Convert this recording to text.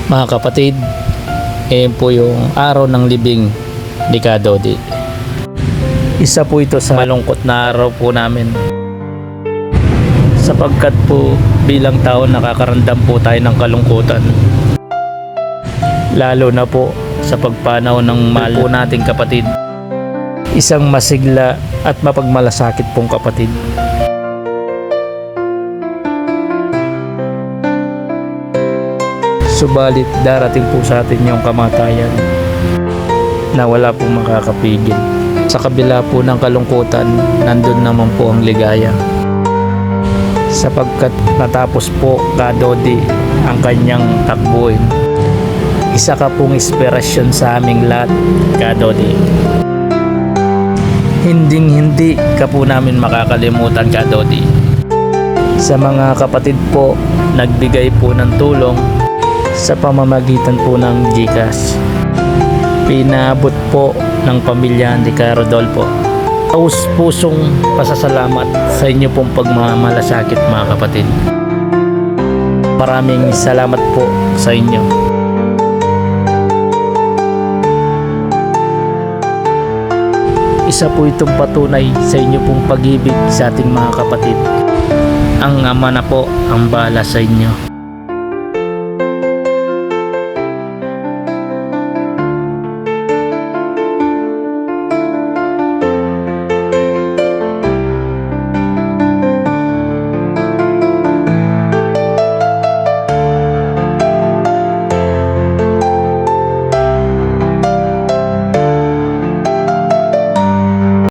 Mga kapatid, ngayon po yung araw ng libing ni Kadodi. Isa po ito sa malungkot na araw po namin, sapagkat po bilang tao nakakaramdam po tayo ng kalungkutan, lalo na po sa pagpanaw ng mahal po nating kapatid, isang masigla at mapagmalasakit pong kapatid. Subalit darating po sa atin yung kamatayan na wala pong makakapigil. Sa kabila po ng kalungkutan, nandun naman po ang ligaya, sapagkat natapos po Kadodi ang kanyang takbuhin. Isa ka pong inspirasyon sa aming lahat, Kadodi. Hinding-hindi ka po namin makakalimutan, Kadodi. Sa mga kapatid po nagbigay po ng tulong sa pamamagitan po ng GCash, pinaabot po ng pamilya ni Rodolfo. Taus-pusong pasasalamat sa inyo pong pagmamalasakit, mga kapatid. Maraming salamat po sa inyo. Isa po itong patunay sa inyo pong pag-ibig sa ating mga kapatid. Ang Ama na po ang bahala sa inyo.